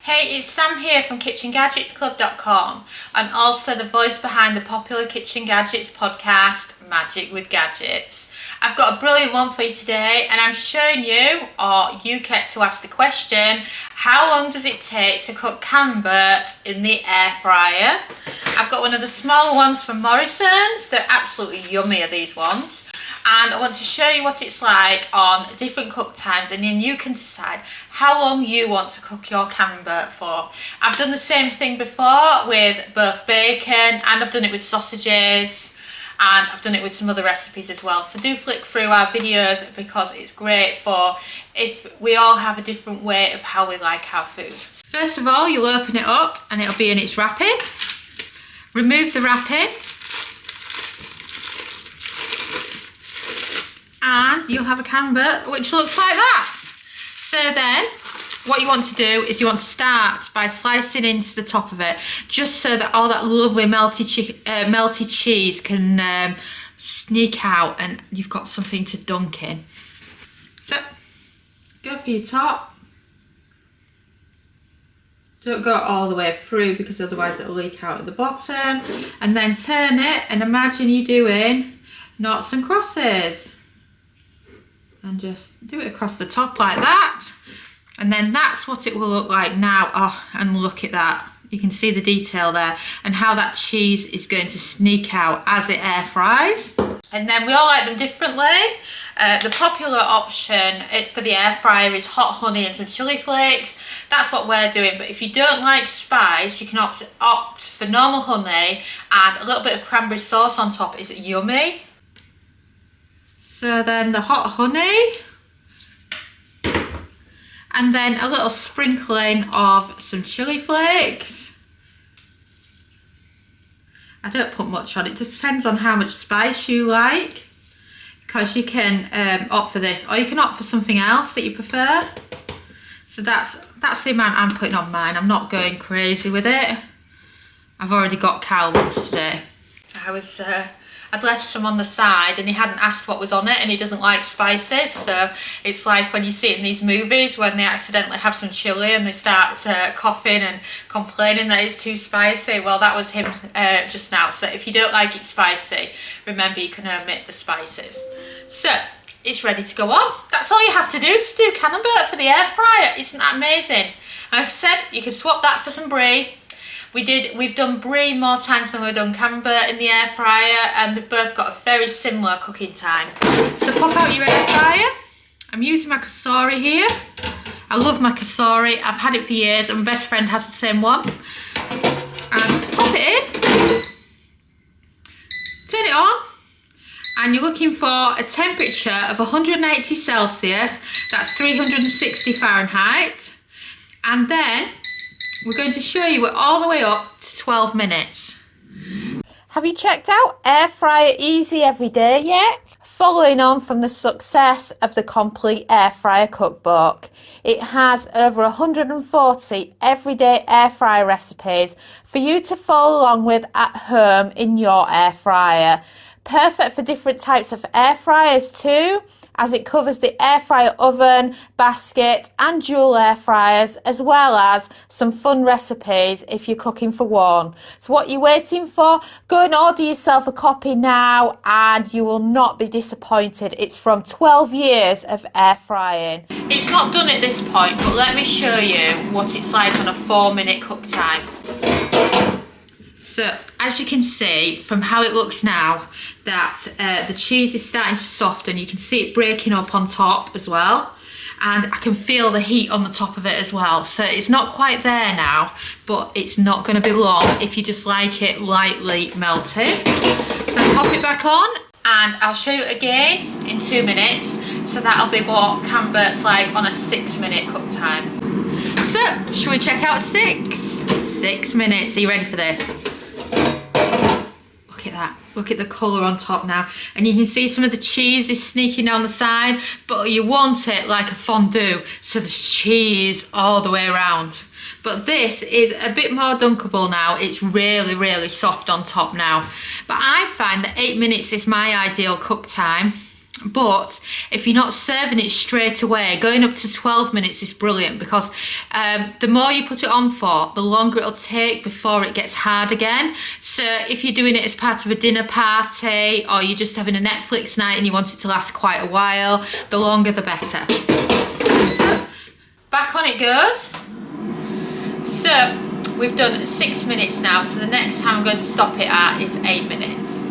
Hey, it's Sam here from KitchenGadgetsClub.com and also the voice behind the popular Kitchen Gadgets podcast, Magic with Gadgets. I've got a brilliant one for you today and I'm showing you, or you get to ask the question, how long does it take to cook Camembert in the air fryer? I've got one of the smaller ones from Morrison's. They're absolutely yummy, are these ones. And I want to show you what it's like on different cook times, and then you can decide how long you want to cook your Camembert for. I've done the same thing before with both bacon, and I've done it with sausages, and I've done it with some other recipes as well. So do flick through our videos because it's great for if we all have a different way of how we like our food. First of all, you'll open it up and it'll be in its wrapping. Remove the wrapping. And you'll have a Camembert which looks like that. So then what you want to do is you want to start by slicing into the top of it, just so that all that lovely melted cheese can sneak out and you've got something to dunk in. So go for your top. Don't go all the way through because otherwise it'll leak out at the bottom. And then turn it and imagine you're doing noughts and crosses. And just do it across the top like that, and then that's what it will look like now. Oh, and look at that, you can see the detail there and how that cheese is going to sneak out as it air fries. And then we all like them differently. The popular option for the air fryer is hot honey and some chili flakes. That's what we're doing, but if you don't like spice, you can opt for normal honey and a little bit of cranberry sauce on top. Is yummy. So then the hot honey, and then a little sprinkling of some chili flakes. I don't put much on, it depends on how much spice you like, because you can opt for this or you can opt for something else that you prefer. So that's the amount I'm putting on mine. I'm not going crazy with it. I've already got Cal once today. I'd left some on the side and he hadn't asked what was on it, and he doesn't like spices, so it's like when you see it in these movies when they accidentally have some chilli and they start coughing and complaining that it's too spicy. Well, that was him just now. So if you don't like it spicy, remember you can omit the spices. So it's ready to go on. That's all you have to do Camembert for the air fryer. Isn't that amazing? Like I said, you can swap that for some brie. We've done brie more times than we've done Camembert in the air fryer, and they've both got a very similar cooking time. So pop out your air fryer. I'm using my Kasori here. I love my Kasori. I've had it for years and my best friend has the same one. And pop it in. Turn it on. And you're looking for a temperature of 180 Celsius. That's 360 Fahrenheit. And then we're going to show you it all the way up to 12 minutes. Have you checked out Air Fryer Easy Every Day yet? Following on from the success of the Complete Air Fryer Cookbook, it has over 140 everyday air fryer recipes for you to follow along with at home in your air fryer. Perfect for different types of air fryers too, as it covers the air fryer oven, basket and dual air fryers, as well as some fun recipes if you're cooking for one. So what you're waiting for? Go and order yourself a copy now and you will not be disappointed. It's from 12 years of air frying. It's not done at this point, but let me show you what it's like on a 4-minute cook time. So as you can see from how it looks now, that the cheese is starting to soften. You can see it breaking up on top as well, and I can feel the heat on the top of it as well. So it's not quite there now, but it's not going to be long if you just like it lightly melted. So pop it back on and I'll show you again in 2 minutes. So that'll be what Camembert's like on a 6-minute cook time. So shall we check out 6 minutes? Are you ready for this? Look at that. Look at the colour on top now. And you can see some of the cheese is sneaking down the side, but you want it like a fondue, so there's cheese all the way around. But this is a bit more dunkable now. It's really, really soft on top now. But I find that 8 minutes is my ideal cook time. But if you're not serving it straight away, going up to 12 minutes is brilliant, because the more you put it on for, the longer it'll take before it gets hard again. So if you're doing it as part of a dinner party, or you're just having a Netflix night and you want it to last quite a while, the longer the better. So back on it goes. So we've done 6 minutes now, so the next time I'm going to stop it at is 8 minutes.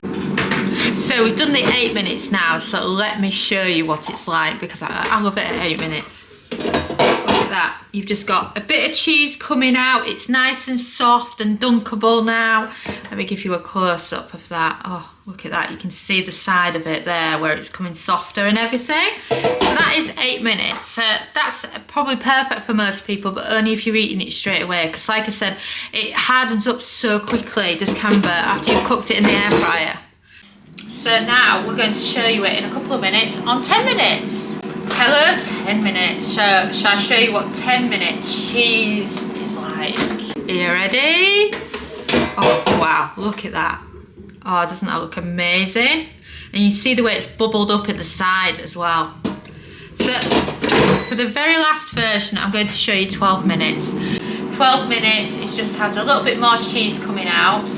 So we've done the 8 minutes now, so let me show you what it's like, because I love it at 8 minutes. Look at that. You've just got a bit of cheese coming out. It's nice and soft and dunkable now. Let me give you a close-up of that. Oh, look at that. You can see the side of it there where it's coming softer and everything. So that is 8 minutes. That's probably perfect for most people, but only if you're eating it straight away, because like I said, it hardens up so quickly, does Camembert, after you've cooked it in the air fryer. So now we're going to show you it in a couple of minutes on 10 minutes. Hello, 10 minutes. Shall I show you what 10-minute cheese is like? Are you ready? Oh, wow, look at that. Oh, doesn't that look amazing? And you see the way it's bubbled up at the side as well. So for the very last version, I'm going to show you 12 minutes. 12 minutes, it just has a little bit more cheese coming out.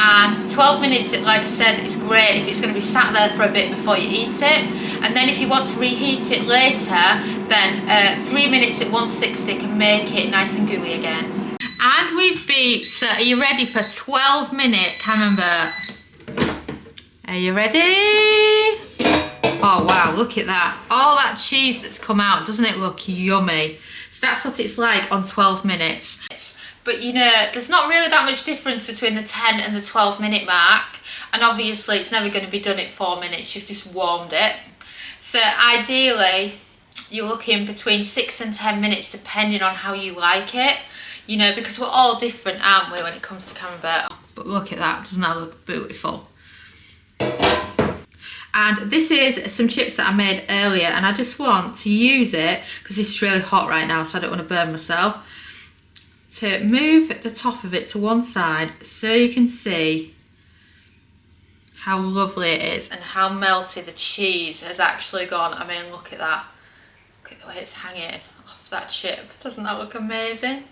And 12 minutes, like I said, is great if it's going to be sat there for a bit before you eat it. And then if you want to reheat it later, then 3 minutes at 160 can make it nice and gooey again. And we've beat, so are you ready for 12-minute Camembert? Are you ready? Oh wow, look at that. All that cheese that's come out, doesn't it look yummy? So that's what it's like on 12 minutes. But you know, there's not really that much difference between the 10 and the 12-minute mark. And obviously it's never going to be done at 4 minutes, you've just warmed it. So ideally, you're looking between 6 and 10 minutes depending on how you like it. You know, because we're all different, aren't we, when it comes to Camembert. But look at that, doesn't that look beautiful? And this is some chips that I made earlier, and I just want to use it, because this is really hot right now, so I don't want to burn myself, to move the top of it to one side so you can see how lovely it is and how melty the cheese has actually gone. I mean, look at that. Look at the way it's hanging off that chip. Doesn't that look amazing?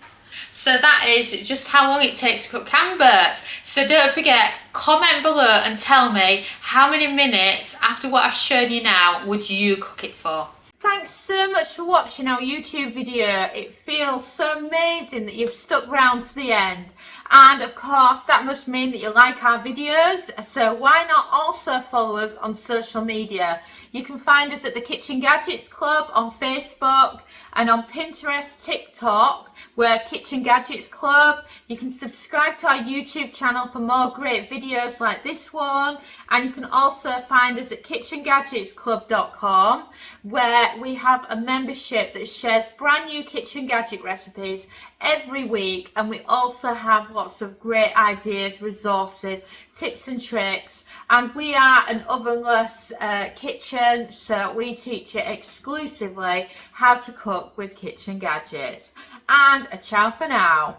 So that is just how long it takes to cook Camembert. So don't forget, comment below and tell me how many minutes after what I've shown you now would you cook it for. Thanks so much for watching our YouTube video. It feels so amazing that you've stuck around to the end. And of course, that must mean that you like our videos. So why not also follow us on social media? You can find us at the Kitchen Gadgets Club on Facebook and on Pinterest, TikTok, we're Kitchen Gadgets Club. You can subscribe to our YouTube channel for more great videos like this one. And you can also find us at KitchenGadgetsClub.com, where we have a membership that shares brand new kitchen gadget recipes every week. And we also have lots of great ideas, resources, tips and tricks. And we are an ovenless kitchen, so we teach you exclusively how to cook with kitchen gadgets. And a ciao for now.